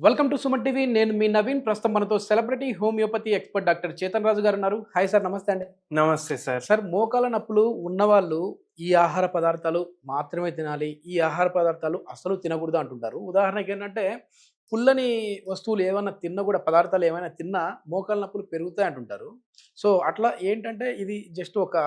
Welcome to Suman TV. నేను మీ నవీన్. ప్రస్తుతం మనతో celebrity homeopathy expert doctor Chetan Raju గారు ఉన్నారు. హాయ్ సార్, నమస్తే అండి. నమస్తే సార్. సార్, మోకాల నొప్పులు ఉన్నవాళ్ళు ఈ ఆహార పదార్థాలు మాత్రమే తినాలి, ఈ ఆహార పదార్థాలు అసలు తినకూడదు అంటుంటారు. ఉదాహరణకి ఏంటంటే పుల్లని వస్తువులు ఏమైనా తిన్నా కూడా, పదార్థాలు ఏమైనా తిన్నా మోకాల నొప్పులు పెరుగుతాయి అంటుంటారు. సో అట్లా ఏంటంటే ఇది జస్ట్ ఒక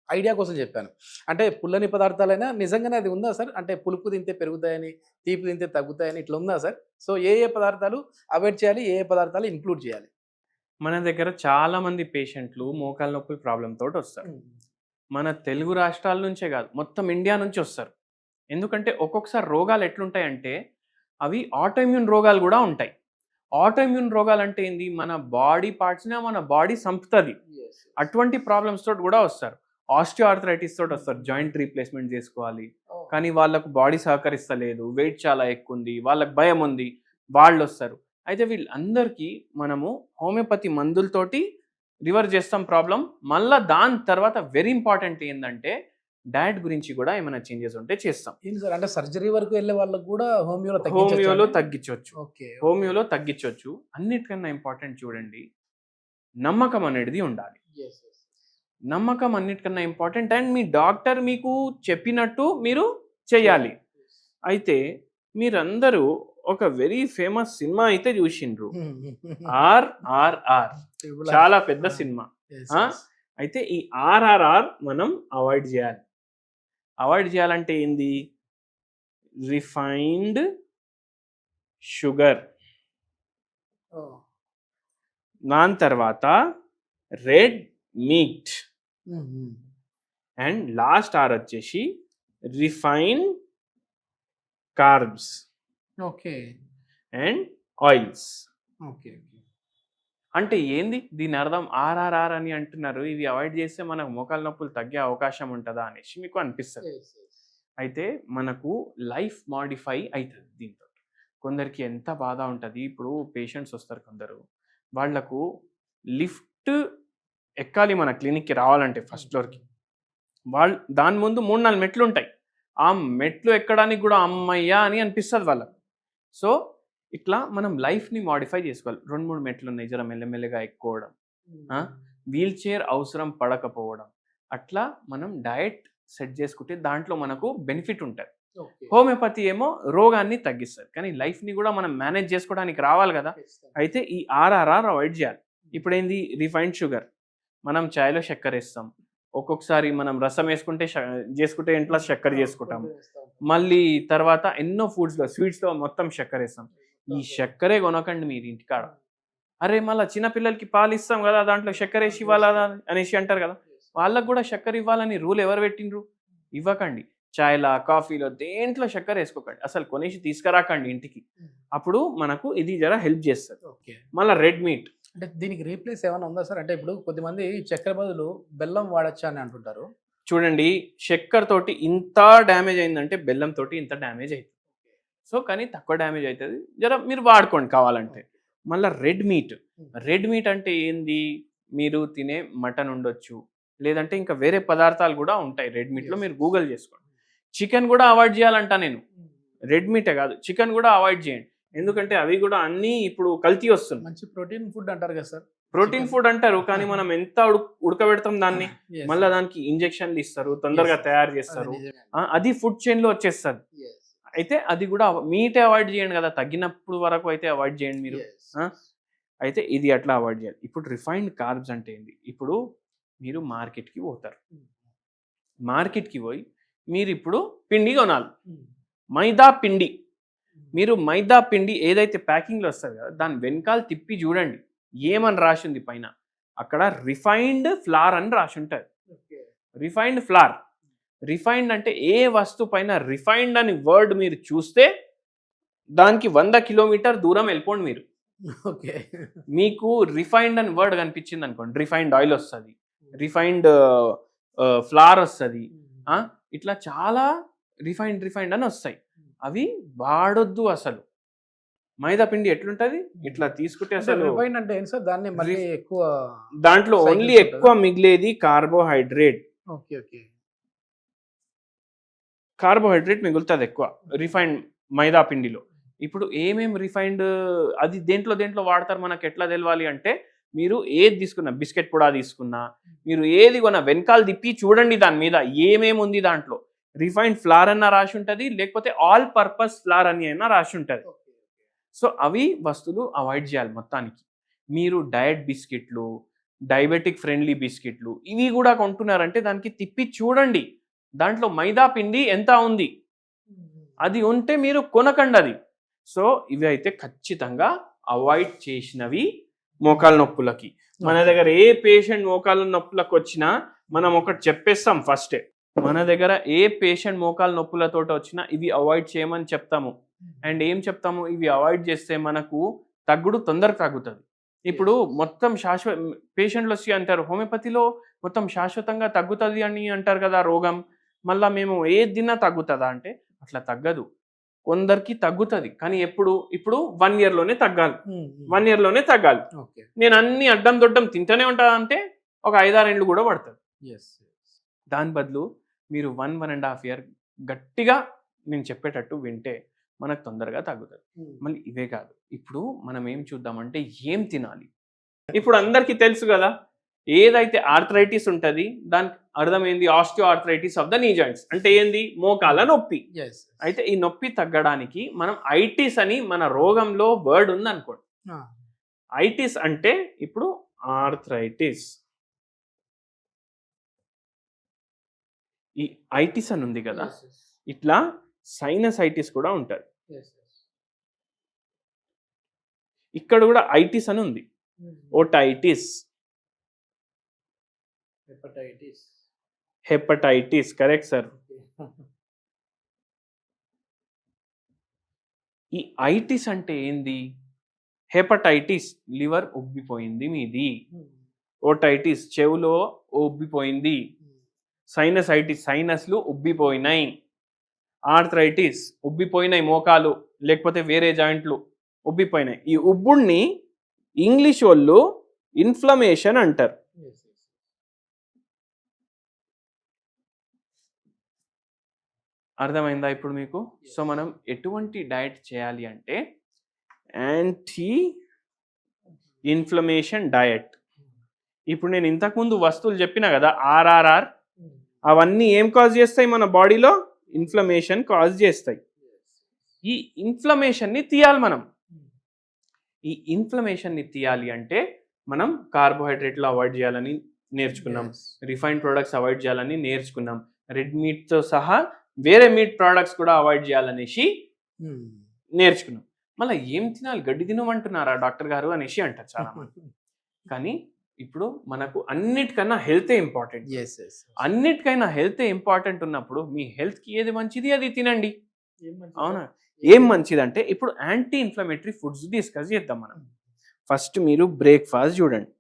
ఐడియా కోసం చెప్పాను. అంటే పుల్లని పదార్థాలైనా నిజంగానే అది ఉందా సార్? అంటే పులుపు తింటే పెరుగుతాయని, తీపి తింటే తగ్గుతాయని ఇట్లా ఉందా సార్? సో ఏ పదార్థాలు అవాయిడ్ చేయాలి, ఏ పదార్థాలు ఇంక్లూడ్ చేయాలి? మన దగ్గర చాలా మంది పేషెంట్లు మోకాల నొప్పుల ప్రాబ్లమ్ తోటి వస్తారు. మన తెలుగు రాష్ట్రాల నుంచే కాదు, మొత్తం ఇండియా నుంచి వస్తారు. ఎందుకంటే ఒక్కొక్కసారి రోగాలు ఎట్లుంటాయంటే అవి ఆటోఇమ్యూన్ రోగాలు కూడా ఉంటాయి. ఆటోఇమ్యూన్ రోగాలు అంటే ఏంది? మన బాడీ పార్ట్స్ని మన బాడీ సంపుతుంది. అటువంటి ప్రాబ్లమ్స్ తోటి కూడా వస్తారు. ఆస్టియోఆర్థరైటిస్ తోటి వస్తారు. జాయింట్ రీప్లేస్మెంట్ చేసుకోవాలి, కానీ వాళ్ళకు బాడీ సహకరిస్తలేదు, వెయిట్ చాలా ఎక్కువ ఉంది, వాళ్ళకి భయం ఉంది, వాళ్ళు వస్తారు. అయితే వీళ్ళందరికీ మనము హోమియోపతి మందులతోటి రివర్స్ చేస్తాం ప్రాబ్లం. మళ్ళీ దాని తర్వాత వెరీ ఇంపార్టెంట్ ఏంటంటే డయట్ గురించి కూడా ఏమైనా చేంజెస్ ఉంటే చేస్తాం. ఏంటి సార్, అంటే సర్జరీ వరకు వెళ్ళే వాళ్ళకు కూడా హోమియోలో తగ్గించవచ్చు. ఓకే, హోమియోలో తగ్గించవచ్చు. అన్నిటికన్నా ఇంపార్టెంట్ చూడండి, నమ్మకం అనేది ఉండాలి. నమ్మకం అన్నిటికన్నా ఇంపార్టెంట్. అండ్ మీ డాక్టర్ మీకు చెప్పినట్టు మీరు చేయాలి. అయితే మీరందరూ ఒక వెరీ ఫేమస్ సినిమా అయితే చూసిండ్రు, RRR. చాలా పెద్ద సినిమా. అయితే ఈ RRR మనం అవాయిడ్ చేయాలి. అవాయిడ్ చేయాలంటే ఏంది? రిఫైన్డ్ షుగర్, దాని తర్వాత red meat, and last R వచ్చేసి refine carbs, okay, and oils. Okay. అంటే ఏంది దీని అర్థం? RRR అని అంటున్నారు, ఇవి అవాయిడ్ చేస్తే మనకు మోకాల నొప్పులు తగ్గే అవకాశం ఉంటుందా అనేసి మీకు అనిపిస్తుంది. అయితే మనకు లైఫ్ మాడిఫై అవుతుంది దీంతో. కొందరికి ఎంత బాధ ఉంటుంది. ఇప్పుడు పేషెంట్స్ వస్తారు కొందరు, వాళ్లకు లిఫ్ట్ ఎక్కాలి మన క్లినిక్కి రావాలంటే ఫస్ట్ ఫ్లోర్కి. దాని ముందు 3-4 మెట్లు ఉంటాయి. ఆ మెట్లు ఎక్కడానికి కూడా అమ్మయ్యా అని అనిపిస్తుంది వాళ్ళకు. సో ఇట్లా మనం లైఫ్ని మాడిఫై చేసుకోవాలి. 2-3 మెట్లు ఉన్నాయి, జర మెల్లమెల్లగా ఎక్కువడం, వీల్ చైర్ అవసరం పడకపోవడం, అట్లా మనం డయట్ సెట్ చేసుకుంటే దాంట్లో మనకు బెనిఫిట్ ఉంటుంది. హోమియోపతి ఏమో రోగాన్ని తగ్గిస్తుంది, కానీ లైఫ్ని కూడా మనం మేనేజ్ చేసుకోవడానికి రావాలి కదా. అయితే ఈ RRR అవాయిడ్ చేయాలి. ఇప్పుడు ఏంది? Refined sugar. మనం చాయ్లో చక్కెర వేస్తాం, ఒక్కొక్కసారి మనం రసం చేసుకుంటే ఇంట్లో చక్కెర చేసుకుంటాం, మళ్ళీ తర్వాత ఎన్నో ఫుడ్స్లో స్వీట్స్లో మొత్తం చక్కెర వేస్తాం. ఈ చక్కెరే కొనకండి మీరు ఇంటికాడ. అరే మళ్ళీ చిన్నపిల్లలకి పాలు ఇస్తాం కదా, దాంట్లో చక్కెర వేసి ఇవ్వాలా అనేసి అంటారు కదా. వాళ్ళకు కూడా చక్కెర ఇవ్వాలని రూల్ ఎవరు పెట్టిండ్రు? ఇవ్వకండి. చాయ్లా, కాఫీలో దేంట్లో చక్కెర వేసుకోకండి, అసలు కొనేసి తీసుకురాకండి ఇంటికి. అప్పుడు మనకు ఇది జర హెల్ప్ చేస్తుంది. మళ్ళీ రెడ్ మీట్. అంటే దీనికి రీప్లేస్ ఏమైనా ఉందా సార్? అంటే ఇప్పుడు కొద్దిమంది చక్కెర బదులు బెల్లం వాడచ్చా అని అంటుంటారు. చూడండి, చక్కెర తోటి ఇంత డ్యామేజ్ అయిందంటే బెల్లం తోటి ఇంత డ్యామేజ్ అవుతుంది. సో కానీ తక్కువ డ్యామేజ్ అవుతుంది, జర మీరు వాడుకోండి కావాలంటే. మళ్ళీ రెడ్ మీట్. రెడ్ మీట్ అంటే ఏంది? మీరు తినే మటన్ ఉండొచ్చు, లేదంటే ఇంకా వేరే పదార్థాలు కూడా ఉంటాయి రెడ్ మీట్లో, మీరు గూగుల్ చేసుకోండి. చికెన్ కూడా అవాయిడ్ చేయాలంట నేను. రెడ్ మీటే కాదు, చికెన్ కూడా అవాయిడ్ చేయండి. ఎందుకంటే అవి కూడా అన్నీ ఇప్పుడు కల్తీ వస్తుంది. మంచి ప్రోటీన్ ఫుడ్ అంటారు కదా సార్. ప్రోటీన్ ఫుడ్ అంటారు, కానీ మనం ఎంత ఉడకబెడతాం దాన్ని, మళ్ళీ దానికి ఇంజెక్షన్లు ఇస్తారు, తొందరగా తయారు చేస్తారు, అది ఫుడ్ చైన్ లో వచ్చేస్తుంది. అయితే అది కూడా మీటే అవాయిడ్ చేయండి కదా, తగ్గినప్పుడు వరకు అయితే అవాయిడ్ చేయండి మీరు. అయితే ఇది అట్లా అవాయిడ్ చేయాలి. ఇప్పుడు రిఫైన్డ్ కార్బ్స్ అంటే ఏంటి? ఇప్పుడు మీరు మార్కెట్కి పోతారు, మార్కెట్కి పోయి మీరు ఇప్పుడు పిండి కొనాలి, మైదా పిండి. మీరు మైదా పిండి ఏదైతే ప్యాకింగ్లో వస్తుంది కదా, దాని వెనకాల తిప్పి చూడండి ఏమని రాసి ఉంది పైన. అక్కడ రిఫైన్డ్ ఫ్లార్ అని రాసి ఉంటుంది. Refined flower. రిఫైన్డ్ అంటే ఏ వస్తువు పైన రిఫైన్డ్ అని వర్డ్ మీరు చూస్తే దానికి 100 కిలోమీటర్ దూరం వెళ్ళిపోండి మీరు. ఓకే, మీకు రిఫైన్డ్ అని వర్డ్ కనిపించింది అనుకోండి, రిఫైన్డ్ ఆయిల్ వస్తుంది, రిఫైన్డ్ ఫ్లార్ వస్తుంది, ఇట్లా చాలా రిఫైన్డ్ అని వస్తాయి. అవి వాడొద్దు అసలు. మైదా పిండి ఎట్లుంటది? ఇట్లా తీసుకుంటే అసలు రిఫైన్డ్ అంటే ఏంటి సార్? దాన్ని మళ్ళీ ఎక్కువ దాంట్లో ఓన్లీ ఎక్కువ మిగిలేది కార్బోహైడ్రేట్. Okay, okay. కార్బోహైడ్రేట్ మిగులుతుంది ఎక్కువ రిఫైన్డ్ మైదా పిండిలో. ఇప్పుడు ఏమేం రిఫైన్డ్ అది దేంట్లో వాడతారు మనకు ఎట్లా తెలవాలి అంటే, మీరు ఏది తీసుకున్నా బిస్కెట్ కూడా తీసుకున్నా, మీరు ఏది కొన్నా వెనకాల తిప్పి చూడండి దాని మీద ఏమేమి ఉంది దాంట్లో. రిఫైన్డ్ ఫ్లార్ అన్న రాసి ఉంటుంది, లేకపోతే ఆల్ పర్పస్ ఫ్లార్ అని అయినా రాసి ఉంటుంది. సో అవి వస్తువులు అవాయిడ్ చేయాలి మొత్తానికి. మీరు డయట్ బిస్కెట్లు, డయాబెటిక్ ఫ్రెండ్లీ బిస్కెట్లు ఇవి కూడా కొంటున్నారంటే దానికి తిప్పి చూడండి దాంట్లో మైదా పిండి ఎంత ఉంది, అది ఉంటే మీరు కొనకండి అది. సో ఇవి అయితే ఖచ్చితంగా అవాయిడ్ చేసినవి మోకాళ్ళ నొప్పులకి. మన దగ్గర ఏ పేషెంట్ మోకాళ్ళ నొప్పులకు వచ్చినా మనం ఒకటి చెప్పేస్తాం ఫస్టే. మన దగ్గర ఏ పేషెంట్ మోకాళ్ళ నొప్పులతో వచ్చినా ఇవి అవాయిడ్ చేయమని చెప్తాము. అండ్ ఏం చెప్తాము, ఇవి అవాయిడ్ చేస్తే మనకు తగ్గుడు తొందరగా తగ్గుతుంది. ఇప్పుడు మొత్తం పేషెంట్లు వచ్చి అంటారు హోమియోపతిలో మొత్తం శాశ్వతంగా తగ్గుతుంది అని అంటారు కదా రోగం, మళ్ళీ మేము ఏది తిన్నా తగ్గుతుందా అంటే అట్లా తగ్గదు. కొందరికి తగ్గుతుంది కానీ ఇప్పుడు 1 yearలోనే తగ్గాలి, 1 yearలోనే తగ్గాలి. నేను అన్ని అడ్డం దొడ్డం తింటూనే ఉంటా అంటే ఒక 5-6 ఏళ్ళు కూడా పడుతుంది. దాని బదులు మీరు 1-1.5 year గట్టిగా నేను చెప్పేటట్టు వింటే మనకు తొందరగా తగ్గుతుంది. మళ్ళీ ఇవే కాదు, ఇప్పుడు మనం ఏం చూద్దామంటే ఏం తినాలి. ఇప్పుడు అందరికీ తెలుసు కదా, ఏదైతే ఆర్థరైటిస్ ఉంటుంది దానికి అర్థమైంది ఆస్టియో ఆర్థరైటిస్ ఆఫ్ ద నీ జాయింట్స్ అంటే ఏంది, మోకాల నొప్పి. అయితే ఈ నొప్పి తగ్గడానికి మనం ఐటిస్ అని మన రోగంలో వర్డ్ ఉంది అనుకోండి. ఐటిస్ అంటే ఇప్పుడు ఆర్థరైటిస్, ఈ ఐటిస్ అని ఉంది కదా, ఇట్లా సైనసైటిస్ కూడా ఉంటుంది. ఇక్కడ కూడా ఐటిస్ అని ఉంది, ఓటైటిస్, హెపటైటిస్ కరెక్ట్ సార్. ఈ ఐటిస్ అంటే ఏంది, హెపటైటిస్ లివర్ ఉబ్బిపోయింది మీది, ఓటైటిస్ చెవులో ఉబ్బిపోయింది, సైనసైటిస్ సైనస్లు ఉబ్బిపోయినాయి, ఆర్థరైటిస్ ఉబ్బిపోయినాయి మోకాలు లేకపోతే వేరే జాయింట్లు ఉబ్బిపోయినాయి. ఈ ఉబ్బుడిని ఇంగ్లీష్ వాళ్ళు ఇన్ఫ్లమేషన్ అంటారు. అర్థమైందా ఇప్పుడు మీకు? సో మనం ఎటువంటి డయట్ చేయాలి అంటే యాంటీ ఇన్ఫ్లమేషన్ డయట్. ఇప్పుడు నేను ఇంతకుముందు వస్తువులు చెప్పినా కదా, ఆర్ఆర్ఆర్, అవన్నీ ఏం కాజ్ చేస్తాయి మన బాడీలో, ఇన్ఫ్లమేషన్ కాజ్ చేస్తాయి. ఈ ఇన్ఫ్లమేషన్ని తీయాలి మనం. ఈ ఇన్ఫ్లమేషన్ని తీయాలి అంటే మనం కార్బోహైడ్రేట్లు అవాయిడ్ చేయాలని నేర్చుకున్నాం, రిఫైన్డ్ ప్రొడక్ట్స్ అవాయిడ్ చేయాలని నేర్చుకున్నాం, రెడ్ మీట్తో సహా వేరే మీట్ ప్రోడక్ట్స్ కూడా అవాయిడ్ చేయాలనేసి నేర్చుకున్నాం. మళ్ళీ ఏం తినాలి, గడ్డి తినమంటున్నారా డాక్టర్ గారు అనేసి అంటారు చాలా మంది. కానీ ఇప్పుడు మనకు అన్నిటికన్నా హెల్తే ఇంపార్టెంట్. అన్నిటికైనా హెల్తే ఇంపార్టెంట్ ఉన్నప్పుడు మీ హెల్త్కి ఏది మంచిది అది తినండి. అవునా? ఏం మంచిది అంటే ఇప్పుడు యాంటీ ఇన్ఫ్లమేటరీ ఫుడ్స్ డిస్కస్ చేద్దాం మనం. ఫస్ట్ మీరు బ్రేక్ఫాస్ట్ చూడండి.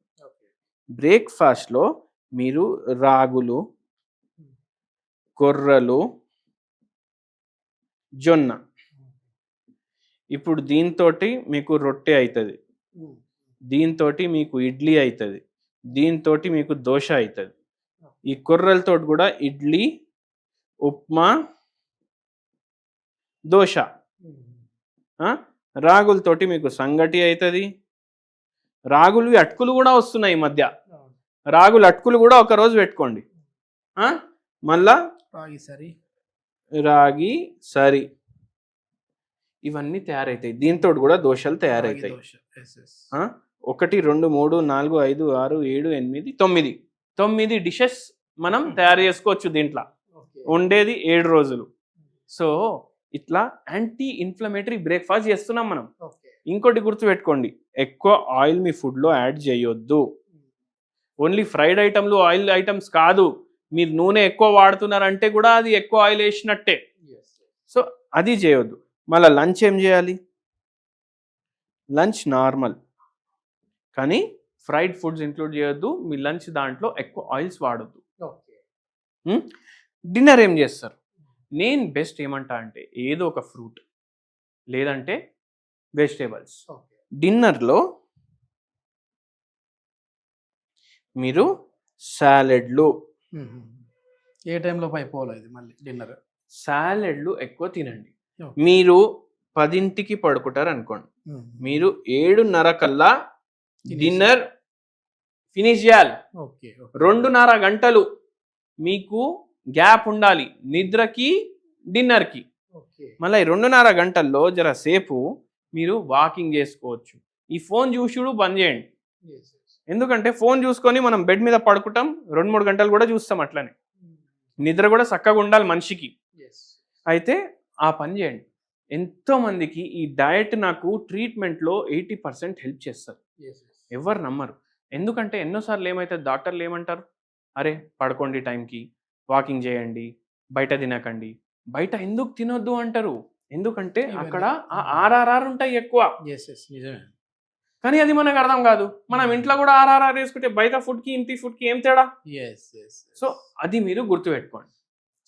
బ్రేక్ఫాస్ట్లో మీరు రాగులు, కొర్రలు, జొన్న, ఇప్పుడు దీంతో మీకు రొట్టె అవుతుంది, దీంతో మీకు ఇడ్లీ అవుతుంది, దీంతో మీకు దోశ అవుతుంది. ఈ కొర్రలతో కూడా ఇడ్లీ, ఉప్మా, దోశ. రాగులతోటి మీకు సంగటి అవుతుంది. రాగులు అటుకులు కూడా వస్తున్నాయి ఈ మధ్య, రాగులు అటుకులు కూడా ఒకరోజు పెట్టుకోండి. మళ్ళా రాగి సరి, ఇవన్నీ తయారవుతాయి. దీంతో కూడా దోశలు తయారవుతాయి. 1, 2, 3, 4, 5, 6, 7, 8, 9 డిషెస్ మనం తయారు చేసుకోవచ్చు. దీంట్లో ఉండేది 7 రోజులు. సో ఇట్లా యాంటీ ఇన్ఫ్లమేటరీ బ్రేక్ఫాస్ట్ చేస్తున్నాం మనం. ఇంకోటి గుర్తుపెట్టుకోండి, ఎక్కువ ఆయిల్ మీ ఫుడ్లో యాడ్ చేయొద్దు. ఓన్లీ ఫ్రైడ్ ఐటమ్లు, ఆయిల్ ఐటమ్స్ కాదు, మీరు నూనె ఎక్కువ వాడుతున్నారంటే కూడా అది ఎక్కువ ఆయిల్ వేసినట్టే. సో అది చేయొద్దు. మళ్ళీ లంచ్ ఏం చేయాలి, లంచ్ నార్మల్ కానీ ఫ్రైడ్ ఫుడ్స్ ఇంక్లూడ్ చేయొద్దు. మీ లంచ్ దాంట్లో ఎక్కువ ఆయిల్స్ వాడొద్దు. డిన్నర్ ఏం చేస్తారు, నేను బెస్ట్ ఏమంటా అంటే ఏదో ఒక ఫ్రూట్ లేదంటే వెజిటేబుల్స్. డిన్నర్లో మీరు సాలెడ్లు, ఏ టైంలో అయిపోవాలి మళ్ళీ డిన్నర్, సాలెడ్లు ఎక్కువ తినండి. మీరు 10కి పడుకుంటారు అనుకోండి, మీరు 7:30 కల్లా డిన్నర్ ఫినిష్ చేయాలి. 2:30 గంటలు మీకు గ్యాప్ ఉండాలి నిద్రకి డిన్నర్కి. మళ్ళీ 2:30 గంటల్లో జర సేపు మీరు వాకింగ్ చేసుకోవచ్చు. ఈ ఫోన్ చూసుడు బంద్ చేయండి. ఎందుకంటే ఫోన్ చూసుకొని మనం బెడ్ మీద పడుకుంటాం, 2-3 గంటలు కూడా చూస్తాం. అట్లనే నిద్ర కూడా చక్కగా ఉండాలి మనిషికి. అయితే ఆ పని చేయండి. ఎంతో మందికి ఈ డయట్ నాకు ట్రీట్మెంట్లో 80% హెల్ప్ చేస్తారు. ఎవరు నమ్మరు. ఎందుకంటే ఎన్నోసార్లు ఏమైతే డాక్టర్లు ఏమంటారు, అరే పడుకోండి టైంకి, వాకింగ్ చేయండి, బయట తినకండి. బయట ఎందుకు తినొద్దు అంటారు? ఎందుకంటే అక్కడ ఆ ఆర్ఆర్ఆర్ ఉంటాయి ఎక్కువ. కానీ అది మనకు అర్థం కాదు. మనం ఇంట్లో కూడా ఆర్ఆర్ఆర్ వేసుకుంటే బయట ఫుడ్కి ఇంటి ఫుడ్కి ఏం తేడా? సో అది మీరు గుర్తుపెట్టుకోండి.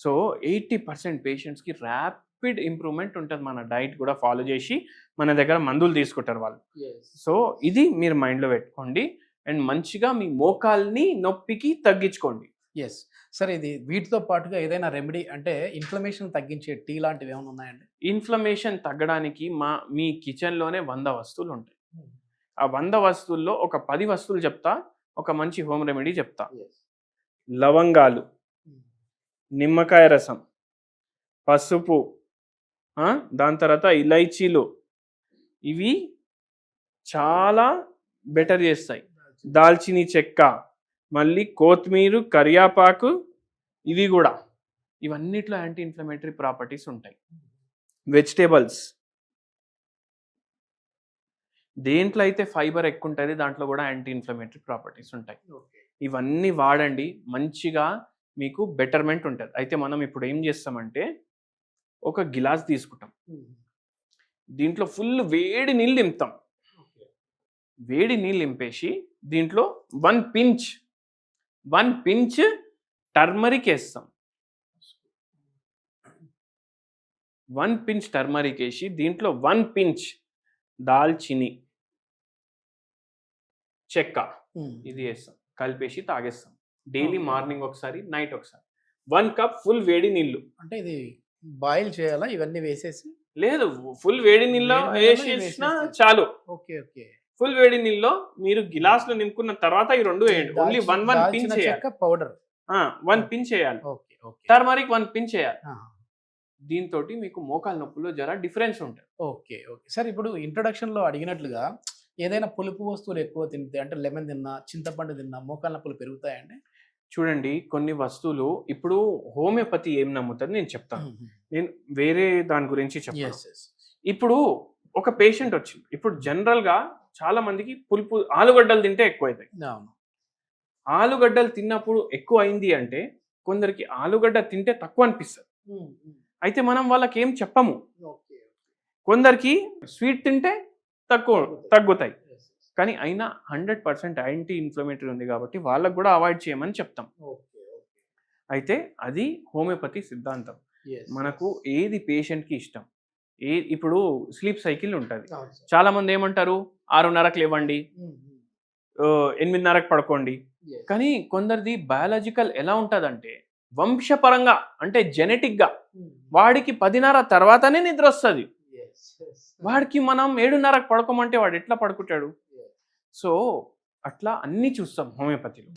సో 80% పేషెంట్స్కి ర్యాపిడ్ ఇంప్రూవ్మెంట్ ఉంటుంది మన డైట్ కూడా ఫాలో చేసి మన దగ్గర మందులు తీసుకుంటారు వాళ్ళు. సో ఇది మీరు మైండ్లో పెట్టుకోండి అండ్ మంచిగా మీ మోకాల్ని నొప్పికి తగ్గించుకోండి. ఎస్ సార్, ఇది వీటితో పాటుగా ఏదైనా రెమెడీ అంటే ఇన్ఫ్లమేషన్ తగ్గించే టీ లాంటివి ఏమైనా ఉన్నాయండి? ఇన్ఫ్లమేషన్ తగ్గడానికి మీ కిచెన్లోనే 100 వస్తువులు ఉంటాయి. ఆ 100 వస్తువుల్లో ఒక 10 వస్తువులు చెప్తా, ఒక మంచి హోమ్ రెమెడీ చెప్తా. లవంగాలు, నిమ్మకాయ రసం, పసుపు, దాని తర్వాత ఇలైచీలు, ఇవి చాలా బెటర్ చేస్తాయి. దాల్చిని చెక్క, మళ్ళీ కొత్తిమీర, కరియాపాకు, ఇవి కూడా ఇవన్నిట్లో యాంటీ ఇన్ఫ్లమేటరీ ప్రాపర్టీస్ ఉంటాయి. వెజిటేబుల్స్, దేంట్లో అయితే ఫైబర్ ఎక్కువ ఉంటుంది దాంట్లో కూడా యాంటీ ఇన్ఫ్లమేటరీ ప్రాపర్టీస్ ఉంటాయి. ఇవన్నీ వాడండి, మంచిగా మీకు బెటర్మెంట్ ఉంటుంది. అయితే మనం ఇప్పుడు ఏం చేస్తామంటే ఒక గిలాస్ తీసుకుంటాం, దీంట్లో ఫుల్ వేడి నీళ్ళు నింపుతాం. వేడి నీళ్ళు నింపేసి దీంట్లో 1 పించ్ టర్మరిక్ వేస్తాం. 1 పించ్ టర్మరిక్ వేసి దీంట్లో 1 పించ్ దాల్చిని చెక్క ఇది వేస్తాం, కలిపేసి తాగేస్తాం. డైలీ మార్నింగ్ ఒకసారి, నైట్ ఒకసారి. 1 కప్ ఫుల్ వేడి నీళ్ళు. అంటే ఇది బాయిల్ చేయాలా ఇవన్నీ వేసేసి? లేదు, ఫుల్ వేడి నీళ్ళలో వేసేసినా చాలు. ఫుల్ వేడి నీళ్ళలో మీరు గిలాసులో నింపుకున్న తర్వాత ఈ 2 వేయండి. ఓన్లీ 1 పించ్ చేయాలి. పౌడర్ 1 పించ్ చేయాలి. టర్మరిక్ 1 పించ్ చేయాలి. దీంతో మీకు మోకాల నొప్పుల్లో జర డిఫరెన్స్ ఉంటుంది. ఓకే సార్, ఇప్పుడు ఇంట్రొడక్షన్ లో అడిగినట్లుగా ఏదైనా పులుపు వస్తువులు ఎక్కువ తింటే, అంటే లెమన్ తిన్నా, చింతపండు తిన్నా మోకాల నొప్పులు పెరుగుతాయండి? చూడండి, కొన్ని వస్తువులు ఇప్పుడు హోమియోపతి ఏం నమ్ముతుంది నేను చెప్తాను. నేను వేరే దాని గురించి చెప్తాను. ఇప్పుడు ఒక పేషెంట్ వచ్చింది. ఇప్పుడు జనరల్ గా చాలా మందికి పులుపు ఆలుగడ్డలు తింటే ఎక్కువ అవుతాయి. ఆలుగడ్డలు తిన్నప్పుడు ఎక్కువ అయింది అంటే కొందరికి ఆలుగడ్డ తింటే తక్కువ అనిపిస్తుంది. అయితే మనం వాళ్ళకి ఏం చెప్పము. కొందరికి స్వీట్ తింటే తగ్గుతాయి, కానీ అయినా 100% యాంటీ ఇన్ఫ్లమేటరీ ఉంది కాబట్టి వాళ్ళకు కూడా అవాయిడ్ చేయమని చెప్తాం. అయితే అది హోమియోపతి సిద్ధాంతం. మనకు ఏది పేషెంట్కి ఇష్టం. ఇప్పుడు స్లీప్ సైకిల్ ఉంటుంది. చాలా మంది ఏమంటారు 6:30కి లేవండి, 8:30కి పడుకోండి. కానీ కొందరిది బయాలజికల్ ఎలా ఉంటుందంటే వంశపరంగా, అంటే జెనెటిక్ గా వాడికి 10:30 తర్వాతనే నిద్ర వస్తుంది. వాడికి మనం 7:30కి పడుకోమంటే వాడు ఎట్లా పడుకుంటాడు? సో అట్లా అన్ని చూస్తాం హోమియోపతిలో.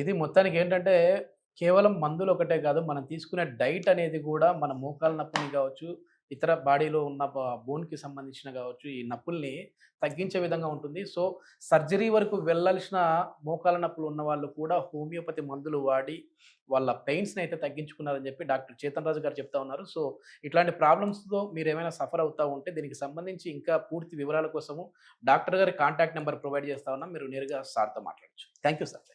ఇది మొత్తానికి ఏంటంటే కేవలం మందులు ఒకటే కాదు, మనం తీసుకునే డైట్ అనేది కూడా మన మోకాల నొప్పిని కావచ్చు, ఇతర బాడీలో ఉన్న బోన్కి సంబంధించిన కావచ్చు, ఈ నొప్పుల్ని తగ్గించే విధంగా ఉంటుంది. సో సర్జరీ వరకు వెళ్ళాల్సిన మోకాల నొప్పులు ఉన్న వాళ్ళు కూడా హోమియోపతి మందులు వాడి వాళ్ళ పెయిన్స్ని అయితే తగ్గించుకున్నారని చెప్పి డాక్టర్ చేతన్ రాజు గారు చెప్తా ఉన్నారు. సో ఇట్లాంటి ప్రాబ్లమ్స్తో మీరు ఏమైనా సఫర్ అవుతూ ఉంటే దీనికి సంబంధించి ఇంకా పూర్తి వివరాల కోసము డాక్టర్ గారి కాంటాక్ట్ నెంబర్ ప్రొవైడ్ చేస్తా ఉన్నాం. మీరు నేరుగా సార్తో మాట్లాడచ్చు. Thank you sir.